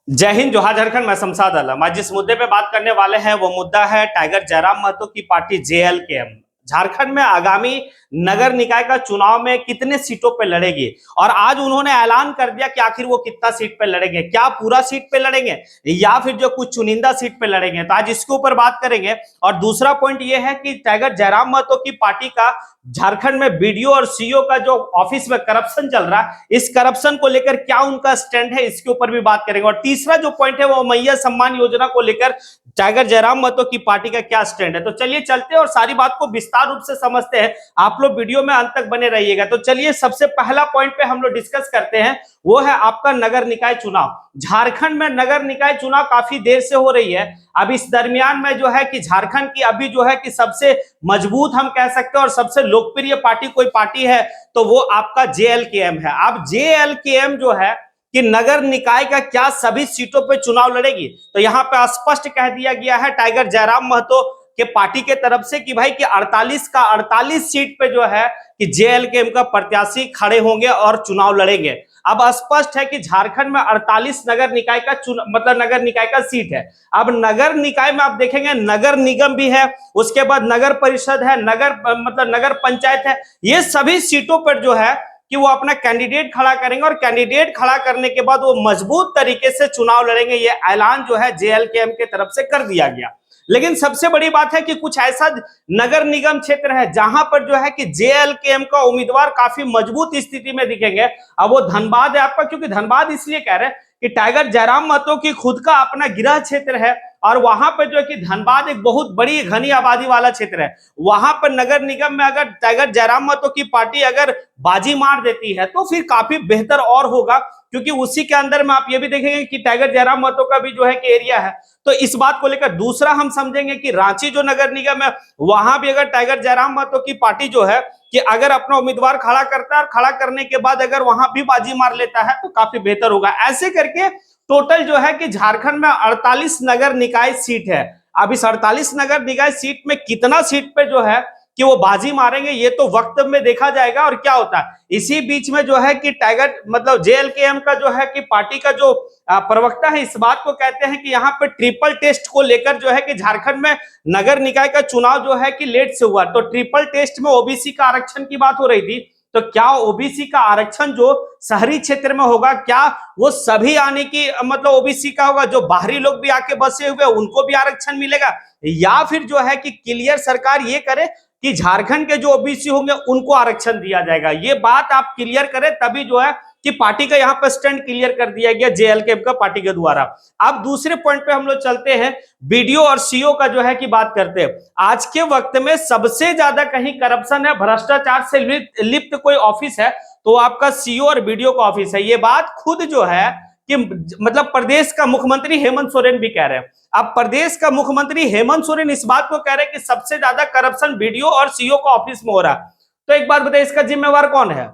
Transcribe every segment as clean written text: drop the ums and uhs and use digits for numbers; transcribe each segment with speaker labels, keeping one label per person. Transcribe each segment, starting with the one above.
Speaker 1: जय हिंद, जोहार झारखंड। मैं शमशाद आलम। आज जिस मुद्दे पे बात करने वाले हैं वो मुद्दा है टाइगर जयराम महतो की पार्टी जेएलकेएम झारखंड में आगामी नगर निकाय का चुनाव में कितने सीटों पे लड़ेगी। और आज उन्होंने ऐलान कर दिया कि आखिर वो कितना सीट पे लड़ेंगे, क्या पूरा सीट पे लड़ेंगे या फिर जो कुछ चुनिंदा सीट पे लड़ेंगे। तो आज इसके ऊपर बात करेंगे। और दूसरा पॉइंट ये है कि टाइगर जयराम महतो की पार्टी का झारखंड में बीडीओ और सीईओ का जो ऑफिस में करप्शन चल रहा है, इस करप्शन को लेकर क्या उनका स्टैंड है, इसके ऊपर भी बात करेंगे। और तीसरा जो पॉइंट है वो मैया सम्मान योजना को लेकर टाइगर जयराम महतो की पार्टी का क्या स्टैंड है। तो चलिए चलते हैं और सारी बात को विस्तार रूप से समझते हैं। आप लोग वीडियो में अंत तक बने रहिएगा। तो चलिए सबसे पहला पॉइंट पे हम लोग डिस्कस करते हैं, वो है आपका नगर निकाय चुनाव। झारखंड में नगर निकाय चुनाव काफी देर से हो रही है। अब इस दरमियान में जो है कि झारखंड की अभी जो है कि सबसे मजबूत हम कह सकते हैं और सबसे लोकप्रिय पार्टी कोई पार्टी है तो वो आपका जेएलकेएम है। अब जेएलकेएम जो है कि नगर निकाय का क्या सभी सीटों पे चुनाव लड़ेगी। तो यहाँ पे स्पष्ट कह दिया गया है टाइगर जयराम महतो के पार्टी के तरफ से कि भाई कि 48 का 48 सीट पे जो है कि जेएलकेएम का प्रत्याशी खड़े होंगे और चुनाव लड़ेंगे। अब स्पष्ट है कि झारखंड में 48 नगर निकाय का मतलब नगर निकाय का सीट है। अब नगर निकाय में आप देखेंगे नगर निगम भी है, उसके बाद नगर परिषद है, नगर मतलब नगर पंचायत है। ये सभी सीटों पर जो है कि वो अपना कैंडिडेट खड़ा करेंगे और कैंडिडेट खड़ा करने के बाद वो मजबूत तरीके से चुनाव लड़ेंगे। ये ऐलान जो है जेएलकेएम के तरफ से कर दिया गया। लेकिन सबसे बड़ी बात है कि कुछ ऐसा नगर निगम क्षेत्र है जहां पर जो है कि जेएलकेएम का उम्मीदवार काफी मजबूत स्थिति में दिखेंगे। अब वो धनबाद है आपका, क्योंकि धनबाद इसलिए कह रहे हैं कि टाइगर जयराम महतो की खुद का अपना गृह क्षेत्र है और वहां पर जो है कि धनबाद एक बहुत बड़ी घनी आबादी वाला क्षेत्र है। वहां पर नगर निगम में अगर टाइगर जयराम महतो की पार्टी अगर बाजी मार देती है तो फिर काफी बेहतर और होगा, क्योंकि उसी के अंदर में आप ये भी देखेंगे कि टाइगर जयराम महतो का भी जो है कि एरिया है। तो इस बात को लेकर दूसरा हम समझेंगे कि रांची जो नगर निगम है वहां भी अगर टाइगर जयराम महतो की पार्टी जो है कि अगर अपना उम्मीदवार खड़ा करता है और खड़ा करने के बाद अगर वहां भी बाजी मार लेता है तो काफी बेहतर होगा। ऐसे करके टोटल जो है कि झारखंड में 48 नगर निकाय सीट है। अब इस 48 नगर निकाय सीट में कितना सीट पे जो है कि वो बाजी मारेंगे ये तो वक्त में देखा जाएगा और क्या होता है। इसी बीच में जो है कि टाइगर मतलब जेएलकेएम का जो है कि पार्टी का जो प्रवक्ता है इस बात को कहते हैं कि यहाँ पे ट्रिपल टेस्ट को लेकर जो है कि झारखंड में नगर निकाय का चुनाव जो है कि लेट से हुआ। तो ट्रिपल टेस्ट में ओबीसी का आरक्षण की बात हो रही थी। तो क्या ओबीसी का आरक्षण जो शहरी क्षेत्र में होगा क्या वो सभी आने की मतलब ओबीसी का होगा, जो बाहरी लोग भी आके बसे हुए उनको भी आरक्षण मिलेगा, या फिर जो है कि क्लियर सरकार ये करे कि झारखंड के जो ओबीसी होंगे उनको आरक्षण दिया जाएगा। ये बात आप क्लियर करें तभी जो है कि पार्टी का यहाँ पर स्टैंड क्लियर कर दिया गया जेएलकेएम का पार्टी के द्वारा। अब दूसरे पॉइंट पे हम लोग चलते हैं, बीडीओ और सीईओ का जो है कि बात करते हैं। आज के वक्त में सबसे ज्यादा कहीं करप्शन है, भ्रष्टाचार से लिप्त कोई ऑफिस है तो आपका सीईओ और बीडीओ का ऑफिस है। ये बात खुद जो है कि मतलब प्रदेश का मुख्यमंत्री हेमंत सोरेन भी कह रहे हैं। अब प्रदेश का मुख्यमंत्री हेमंत सोरेन इस बात को कह रहे हैं कि सबसे ज्यादा करप्शन बीडीओ और सीईओ का ऑफिस में हो रहा है। तो एक बात बताइए, इसका जिम्मेवार कौन है?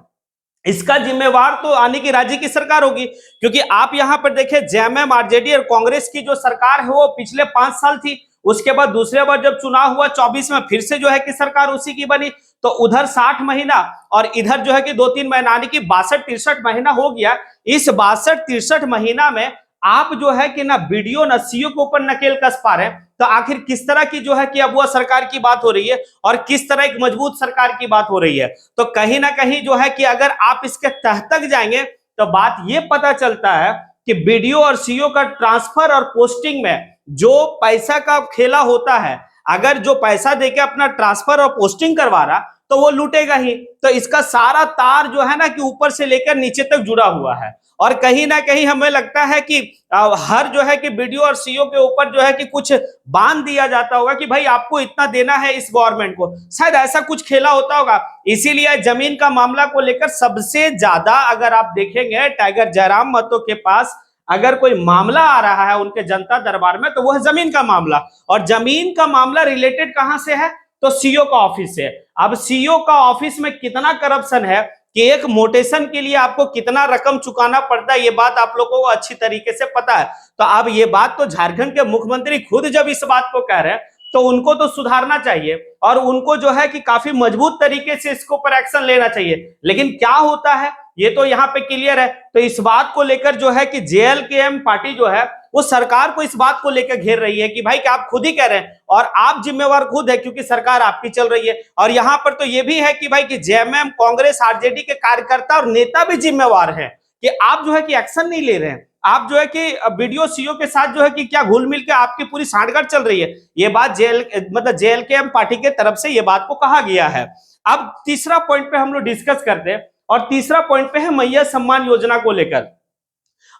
Speaker 1: इसका जिम्मेवार तो आने की राज्य की सरकार होगी, क्योंकि आप यहां पर देखें जेएमएम आरजेडी और कांग्रेस की जो सरकार है वो पिछले 5 साल थी। उसके बाद दूसरे बार जब चुनाव हुआ 24 में फिर से जो है कि सरकार उसी की बनी। तो उधर 60 महीना और इधर जो है कि 2-3 महीना यानी कि 62-63 महीना हो गया। इस 62-63 महीना में आप जो है कि ना बीडीओ ना सीईओ के ऊपर नकेल कस पा रहे हैं। तो आखिर किस तरह की जो है कि अब वह सरकार की बात हो रही है और किस तरह एक मजबूत सरकार की बात हो रही है। तो कहीं ना कहीं जो है कि अगर आप इसके तह तक जाएंगे तो बात यह पता चलता है कि बीडीओ और सीईओ का ट्रांसफर और पोस्टिंग में जो पैसा का खेला होता है, अगर जो पैसा देके अपना ट्रांसफर और पोस्टिंग करवा रहा तो वो लूटेगा ही। तो इसका सारा तार जो है ना कि ऊपर से लेकर नीचे तक जुड़ा हुआ है। और कहीं ना कहीं हमें लगता है कि हर जो है कि बीडीओ और सीईओ के ऊपर जो है कि कुछ बांध दिया जाता होगा कि भाई आपको इतना देना है इस गवर्नमेंट को, शायद ऐसा कुछ खेला होता होगा। इसीलिए जमीन का मामला को लेकर सबसे ज्यादा अगर आप देखेंगे टाइगर जयराम महतो के पास अगर कोई मामला आ रहा है उनके जनता दरबार में तो वह जमीन का मामला। और जमीन का मामला रिलेटेड कहां से है? तो सीईओ का ऑफिस से। अब सीईओ का ऑफिस में कितना करप्शन है कि एक मोटेशन के लिए आपको कितना रकम चुकाना पड़ता है, ये बात आप लोगों को अच्छी तरीके से पता है। तो अब ये बात तो झारखंड के मुख्यमंत्री खुद जब इस बात को कह रहे हैं तो उनको तो सुधारना चाहिए और उनको जो है कि काफी मजबूत तरीके से इसके ऊपर एक्शन लेना चाहिए। लेकिन क्या होता है ये तो यहाँ पे क्लियर है। तो इस बात को लेकर जो है कि जेएलकेएम पार्टी जो है वो सरकार को इस बात को लेकर घेर रही है कि भाई कि आप खुद ही कह रहे हैं और आप जिम्मेवार खुद है क्योंकि सरकार आपकी चल रही है। और यहां पर तो ये भी है कि भाई कि जेएमएम, कांग्रेस, आरजेडी के कार्यकर्ता और नेता भी जिम्मेवार हैं कि आप जो है कि एक्शन नहीं ले रहे हैं। आप जो है कि बीडीओ सीओ के साथ जो है कि क्या घुल मिल के आपकी पूरी सांठगांठ चल रही है। ये बात जेएलकेएम पार्टी के तरफ से ये बात को कहा गया है। अब तीसरा पॉइंट पे हम लोग डिस्कस करते हैं और तीसरा पॉइंट पे है मैया सम्मान योजना को लेकर।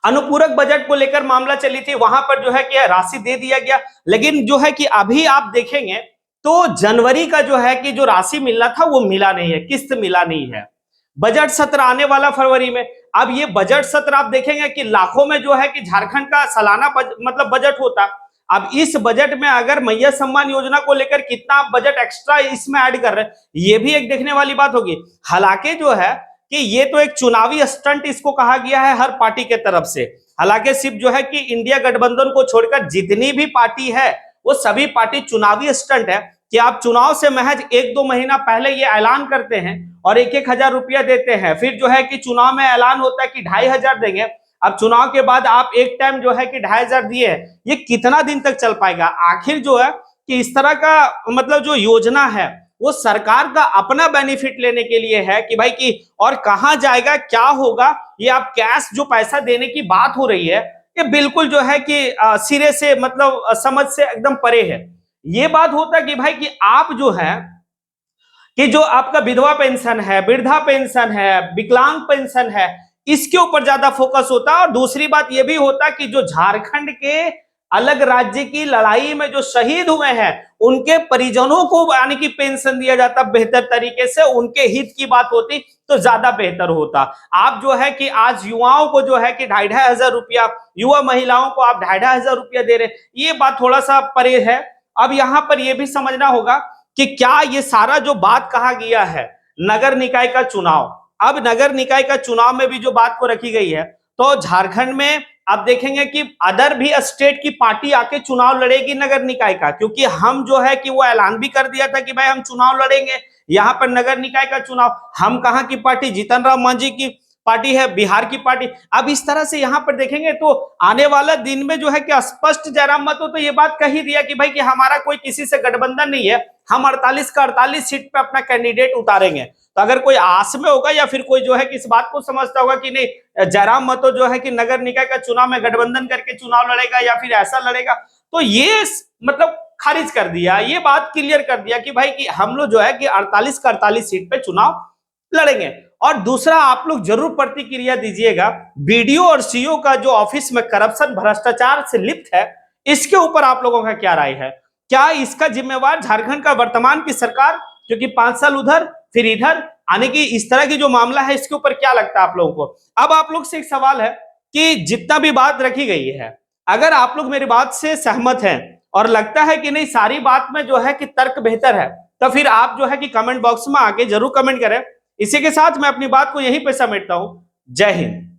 Speaker 1: अनुपूरक बजट को लेकर मामला चली थी, वहां पर जो है कि राशि दे दिया गया, लेकिन जो है कि अभी आप देखेंगे तो जनवरी का जो है कि जो राशि मिलना था वो मिला नहीं है, किस्त मिला नहीं है। बजट सत्र आने वाला फरवरी में। अब ये बजट सत्र आप देखेंगे कि लाखों में जो है कि झारखंड का सालाना मतलब बजट होता। अब इस बजट में अगर मैया सम्मान योजना को लेकर कितना आप बजट एक्स्ट्रा इसमें ऐड कर रहे हैं, ये भी एक देखने वाली बात होगी। हालांकि जो है कि ये तो एक चुनावी स्टंट इसको कहा गया है हर पार्टी के तरफ से। हालांकि सिर्फ जो है कि इंडिया गठबंधन को छोड़कर जितनी भी पार्टी है वो सभी पार्टी चुनावी स्टंट है कि आप चुनाव से महज 1-2 महीना पहले ये ऐलान करते हैं और 1-1 हजार रुपया देते हैं, फिर जो है कि चुनाव में ऐलान होता है कि 2,500 देंगे। अब चुनाव के बाद आप एक टाइम जो है कि 2,500 दिए, ये कितना दिन तक चल पाएगा? आखिर जो है कि इस तरह का मतलब जो योजना है वो सरकार का अपना बेनिफिट लेने के लिए है कि भाई कि और कहां जाएगा, क्या होगा। ये आप कैश जो पैसा देने की बात हो रही है ये बिल्कुल जो है कि सिरे से मतलब समझ से एकदम परे है। ये बात होता है कि भाई कि आप जो है कि जो आपका विधवा पेंशन है, वृद्धा पेंशन है, विकलांग पेंशन है, इसके ऊपर ज्यादा फोकस होता है। और दूसरी बात यह भी होता कि जो झारखंड के अलग राज्य की लड़ाई में जो शहीद हुए हैं उनके परिजनों को यानी कि पेंशन दिया जाता बेहतर तरीके से, उनके हित की बात होती तो ज्यादा बेहतर होता। आप जो है कि आज युवाओं को जो है कि 2,500 हजार रुपया, युवा महिलाओं को आप 2,500 हजार रुपया दे रहे, ये बात थोड़ा सा परे है। अब यहां पर यह भी समझना होगा कि क्या ये सारा जो बात कहा गया है नगर निकाय का चुनाव, अब नगर निकाय का चुनाव में भी जो बात को रखी गई है तो झारखंड में आप देखेंगे कि अदर भी स्टेट की पार्टी आके चुनाव लड़ेगी नगर निकाय का, क्योंकि हम जो है कि वो ऐलान भी कर दिया था कि भाई हम चुनाव लड़ेंगे यहां पर नगर निकाय का चुनाव। हम कहां की पार्टी? जीतन राम मांझी की पार्टी है, बिहार की पार्टी। अब इस तरह से यहां पर देखेंगे तो आने वाला दिन में जो है कि स्पष्ट जयराम महतो तो ये बात कह ही दिया कि भाई कि हमारा कोई किसी से गठबंधन नहीं है, हम 48 का 48 सीट पे अपना कैंडिडेट उतारेंगे। तो अगर कोई आस में होगा या फिर कोई जो है कि इस बात को समझता होगा कि नहीं जयराम महतो जो है कि नगर निकाय का चुनाव में गठबंधन करके चुनाव लड़ेगा या फिर ऐसा लड़ेगा, तो ये मतलब खारिज कर दिया, ये बात क्लियर कर दिया कि भाई कि हम लोग जो है कि 48 का 48 सीट पे चुनाव लड़ेंगे। और दूसरा आप लोग जरूर प्रतिक्रिया दीजिएगा, बीडीओ और सीओ का जो ऑफिस में करप्शन भ्रष्टाचार से लिप्त है, इसके ऊपर आप लोगों का क्या राय है? क्या इसका जिम्मेवार झारखंड का वर्तमान की सरकार, क्योंकि 5 साल उधर फिर इधर आने की इस तरह की जो मामला है, इसके ऊपर क्या लगता है आप लोगों को? अब आप लोग से एक सवाल है कि जितना भी बात रखी गई है, अगर आप लोग मेरी बात से सहमत हैं और लगता है कि नहीं सारी बात में जो है कि तर्क बेहतर है, तो फिर आप जो है कि कमेंट बॉक्स में आके जरूर कमेंट करें। इसी के साथ मैं अपनी बात को यहीं पे समेटता हूं। जय हिंद।